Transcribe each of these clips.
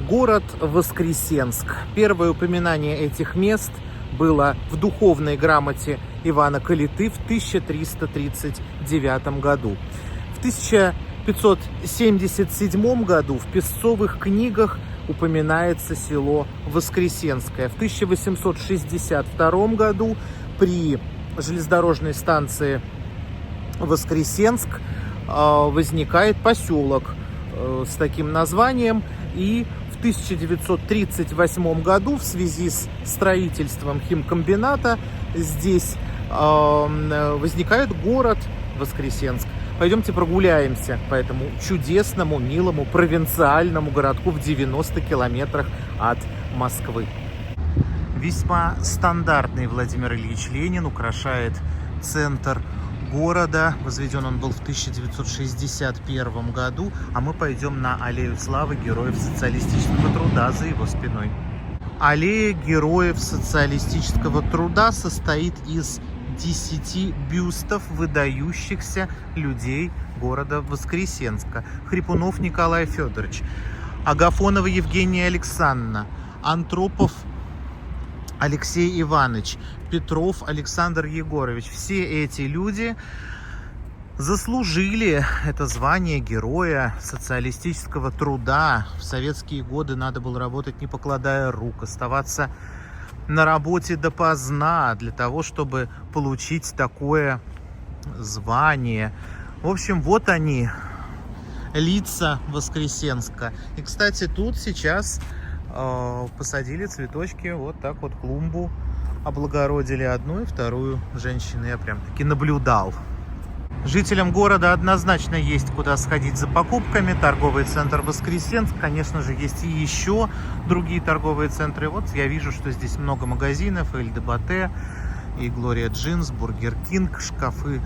Город Воскресенск. Первое упоминание этих мест было в духовной грамоте Ивана Калиты в 1339 году. В 1577 году в песцовых книгах упоминается село Воскресенское. В 1862 году при железнодорожной станции Воскресенск возникает поселок с таким названием, и в 1938 году в связи с строительством химкомбината здесь возникает город Воскресенск. Пойдемте прогуляемся по этому чудесному, милому, провинциальному городку в 90 километрах от Москвы. Весьма стандартный Владимир Ильич Ленин украшает центр города. Возведен он был в 1961 году, а мы пойдем на аллею славы героев социалистического труда за его спиной. Аллея героев социалистического труда состоит из 10 бюстов выдающихся людей города Воскресенска. Хрипунов Николай Федорович, Агафонова Евгения Александровна, Антропов Алексей Иванович, Петров Александр Егорович. Все эти люди заслужили это звание героя социалистического труда. В советские годы надо было работать, не покладая рук, оставаться на работе допоздна для того, чтобы получить такое звание. В общем, вот они, лица Воскресенска. И, кстати, тут сейчас посадили цветочки, вот так вот клумбу облагородили, одну и вторую женщины. Я прям таки наблюдал. Жителям города однозначно есть куда сходить за покупками. Торговый центр Воскресенск, конечно же, есть и еще другие торговые центры. Вот я вижу, что здесь много магазинов: Эль де Батте, и Глория Джинс, Бургер Кинг, шкафы,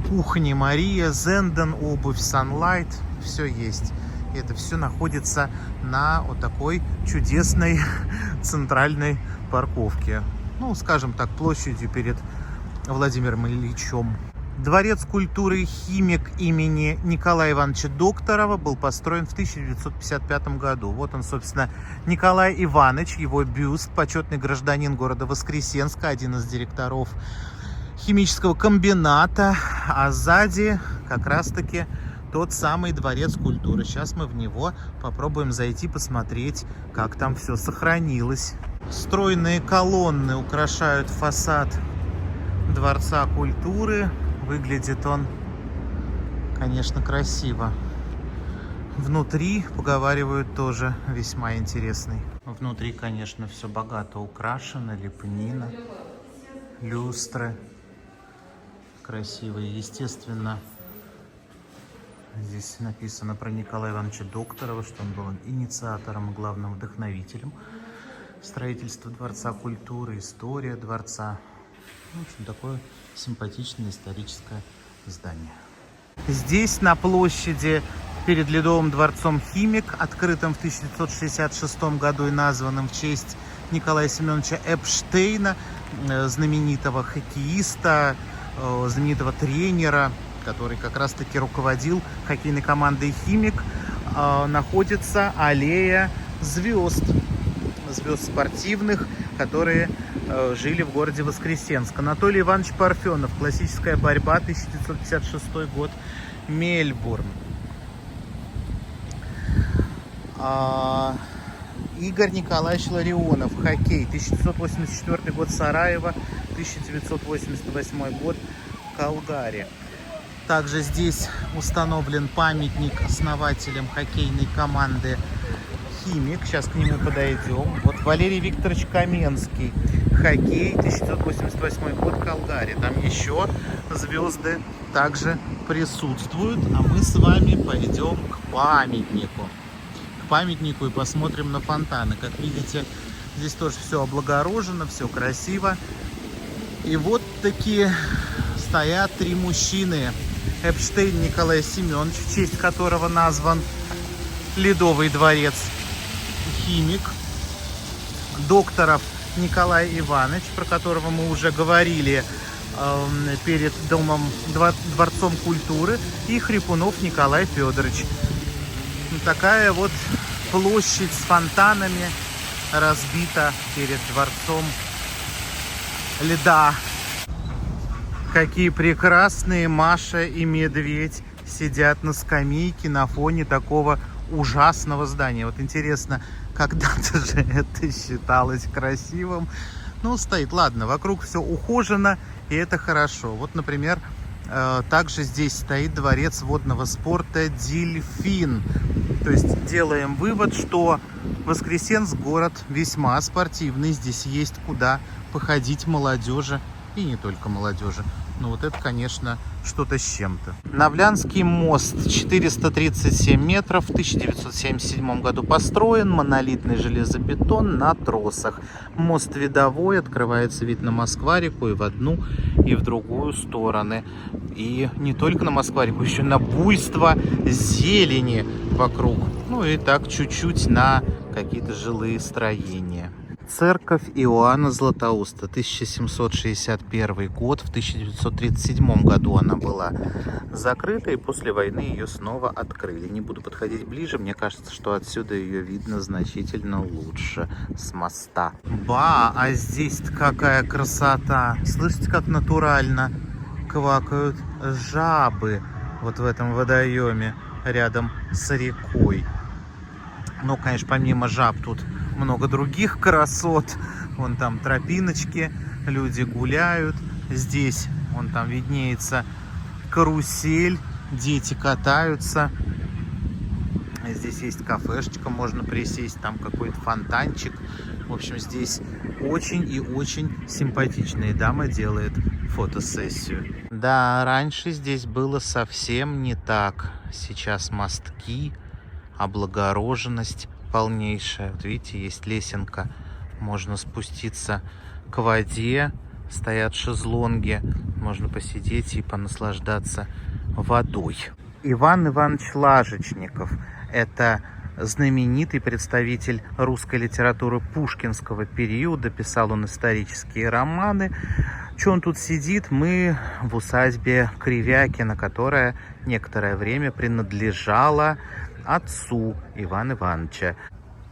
кухни Мария, Зенден, обувь, Санлайт. Все есть. И это все находится на вот такой чудесной центральной парковке. Ну, скажем так, площадью перед Владимиром Ильичем. Дворец культуры «Химик» имени Николая Ивановича Докторова был построен в 1955 году. Вот он, собственно, Николай Иванович, его бюст, почетный гражданин города Воскресенска, один из директоров химического комбината, а сзади как раз-таки тот самый дворец культуры. Сейчас мы в него попробуем зайти, посмотреть, как там все сохранилось. Стройные колонны украшают фасад Дворца культуры. Выглядит он, конечно, красиво. Внутри, поговаривают, тоже весьма интересный. Внутри, конечно, все богато украшено. Лепнина, люстры красивые. Естественно, здесь написано про Николая Ивановича Докторова, что он был инициатором и главным вдохновителем строительства Дворца культуры, история дворца. В общем, такое симпатичное историческое здание. Здесь, на площади перед Ледовым дворцом «Химик», открытым в 1966 году и названным в честь Николая Семеновича Эпштейна, знаменитого хоккеиста, знаменитого тренера, который как раз-таки руководил хоккейной командой «Химик», находится аллея звезд спортивных, которые жили в городе Воскресенск. Анатолий Иванович Парфенов, классическая борьба, 1956 год, Мельбурн. Игорь Николаевич Ларионов, хоккей, 1984 год, Сараево, 1988 год, Калгари. Также здесь установлен памятник основателям хоккейной команды «Химик». Сейчас к нему подойдем. Вот Валерий Викторович Каменский, хоккей, 1988 год, Калгари. Там еще звезды также присутствуют. А мы с вами пойдем к памятнику. И посмотрим на фонтаны. Как видите, здесь тоже все облагорожено, все красиво. И вот такие стоят три мужчины. Эпштейн Николай Семенович, в честь которого назван Ледовый дворец «Химик». Докторов Николай Иванович, про которого мы уже говорили перед Дворцом культуры. И Хрипунов Николай Федорович. Такая вот площадь с фонтанами разбита перед дворцом льда. Какие прекрасные Маша и медведь сидят на скамейке на фоне такого ужасного здания. Вот интересно, когда-то же это считалось красивым. Ну, стоит, ладно, вокруг все ухожено, и это хорошо. Вот, например, также здесь стоит дворец водного спорта «Дельфин». То есть делаем вывод, что Воскресенск город весьма спортивный. Здесь есть куда походить молодежи, и не только молодежи. Ну вот это, конечно, что-то с чем-то. Навлянский мост, 437 метров, в 1977 году построен, монолитный железобетон на тросах. Мост видовой, открывается вид на Москва-реку и в одну, и в другую стороны. И не только на Москва-реку, еще на буйство зелени вокруг. Ну и так чуть-чуть на какие-то жилые строения. Церковь Иоанна Златоуста, 1761 год, в 1937 году она была закрыта, и после войны ее снова открыли. Не буду подходить ближе, мне кажется, что отсюда ее видно значительно лучше, с моста. Ба, а здесь какая красота! Слышите, как натурально квакают жабы вот в этом водоеме рядом с рекой. Ну, конечно, помимо жаб тут много других красот. Вон там тропиночки, люди гуляют. Здесь, вон там виднеется карусель, дети катаются. Здесь есть кафешечка, можно присесть, там какой-то фонтанчик. В общем, здесь очень и очень симпатичная дама делает фотосессию. Да, раньше здесь было совсем не так. Сейчас мостки, облагороженность полнейшая. Вот видите, есть лесенка, можно спуститься к воде, стоят шезлонги, можно посидеть и понаслаждаться водой. Иван Иванович Лажечников – это знаменитый представитель русской литературы пушкинского периода, писал он исторические романы. Что он тут сидит? Мы в усадьбе Кривякина, которая некоторое время принадлежала отцу Ивана Ивановича.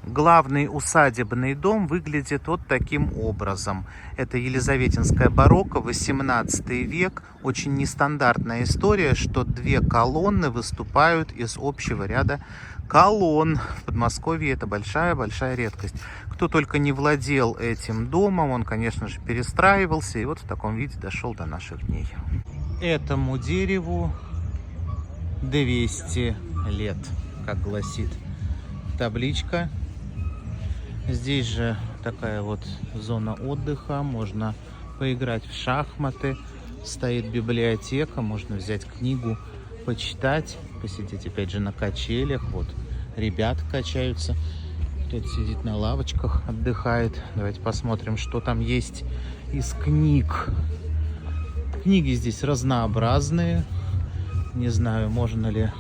Главный усадебный дом выглядит вот таким образом. Это елизаветинская барокко, 18 век. Очень нестандартная история, что две колонны выступают из общего ряда колонн. В Подмосковье это большая-большая редкость. Кто только не владел этим домом, он, конечно же, перестраивался. И вот в таком виде дошел до наших дней. Этому дереву 200 лет, как гласит табличка. Здесь же такая вот зона отдыха, можно поиграть в шахматы, стоит библиотека, можно взять книгу, почитать, посидеть опять же на качелях, вот ребята качаются, кто-то сидит на лавочках, отдыхает. Давайте посмотрим, что там есть из книг. Книги здесь разнообразные, не знаю, можно ли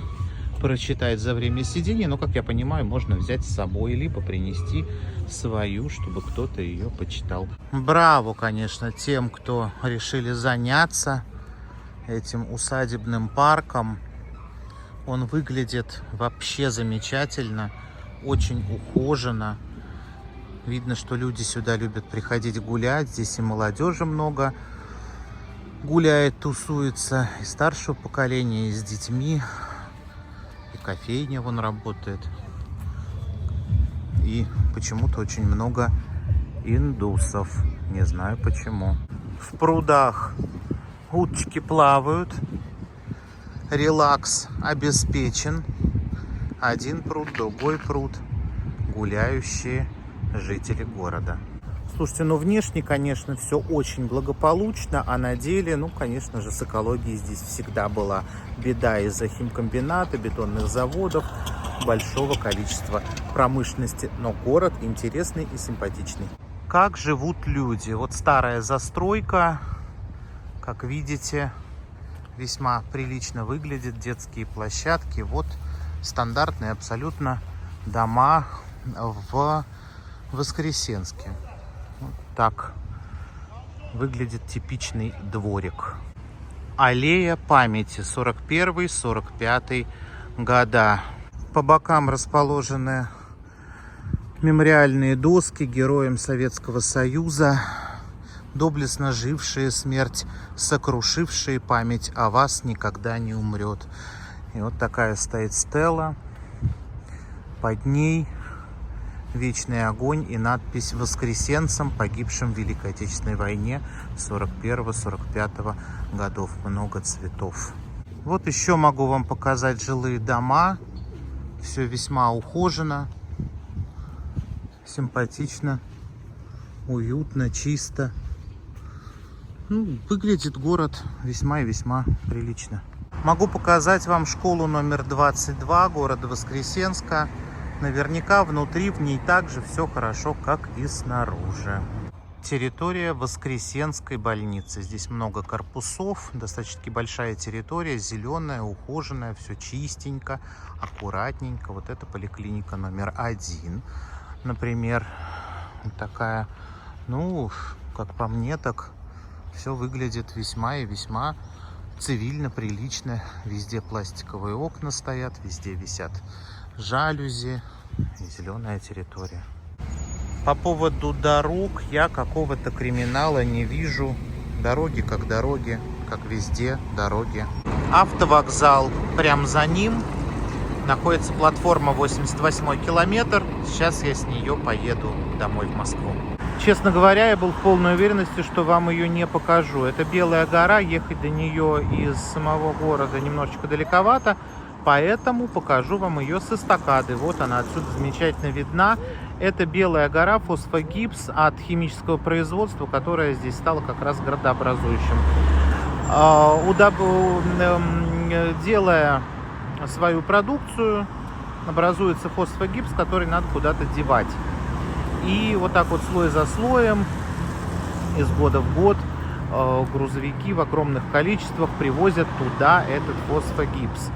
прочитать за время сидения, но, как я понимаю, можно взять с собой, либо принести свою, чтобы кто-то ее почитал. Браво, конечно, тем, кто решили заняться этим усадебным парком. Он выглядит вообще замечательно, очень ухоженно. Видно, что люди сюда любят приходить гулять. Здесь и молодежи много гуляет, тусуется, и старшего поколения, и с детьми. Кофейня вон работает. И почему-то очень много индусов. Не знаю почему. В прудах уточки плавают. Релакс обеспечен. Один пруд, другой пруд. Гуляющие жители города. Слушайте, ну внешне, конечно, все очень благополучно, а на деле, ну, конечно же, с экологией здесь всегда была беда из-за химкомбината, бетонных заводов, большого количества промышленности. Но город интересный и симпатичный. Как живут люди? Вот старая застройка, как видите, весьма прилично выглядит, детские площадки. Вот стандартные абсолютно дома в Воскресенске. Вот так выглядит типичный дворик. Аллея памяти 41-45 года. По бокам расположены Мемориальные доски героям Советского Союза, доблестно жившие, смерть сокрушившие, память о вас никогда не умрет. И вот такая стоит стела, под ней вечный огонь и надпись «Воскресенцам, погибшим в Великой Отечественной войне 41-45 годов». Много цветов. Вот еще могу вам показать жилые дома. Все весьма ухожено, симпатично, уютно, чисто. Ну, выглядит город весьма и весьма прилично. Могу показать вам школу номер 22 города Воскресенска. Наверняка внутри в ней также все хорошо, как и снаружи. Территория Воскресенской больницы. Здесь много корпусов, достаточно большая территория, зеленая, ухоженная, все чистенько, аккуратненько. Вот это поликлиника номер 1, например. Вот такая, ну, как по мне, так все выглядит весьма и весьма цивильно, прилично. Везде пластиковые окна стоят, везде висят жалюзи и зеленая территория. По поводу дорог я какого-то криминала не вижу. Дороги, как везде дороги. Автовокзал прям за ним. Находится платформа 88 километр. Сейчас я с нее поеду домой в Москву. Честно говоря, я был в полной уверенности, что вам ее не покажу. Это Белая гора, ехать до нее из самого города немножечко далековато. Поэтому покажу вам ее с эстакады. Вот она отсюда замечательно видна. Это Белая гора, фосфогипс от химического производства, которое здесь стало как раз градообразующим. Делая свою продукцию, образуется фосфогипс, который надо куда-то девать. И вот так вот слой за слоем, из года в год, грузовики в огромных количествах привозят туда этот фосфогипс.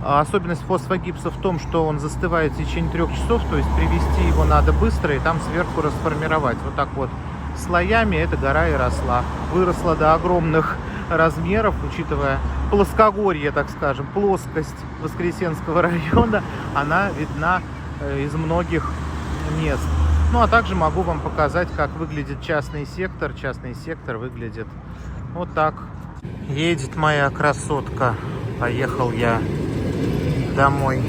Особенность фосфогипса в том, что он застывает в течение 3 часов, то есть привезти его надо быстро и там сверху расформировать. Вот так вот слоями эта гора и росла. Выросла до огромных размеров, учитывая плоскогорье, так скажем, плоскость Воскресенского района, она видна из многих мест. Ну а также могу вам показать, как выглядит частный сектор. Частный сектор выглядит вот так. Едет моя красотка. Поехал я домой.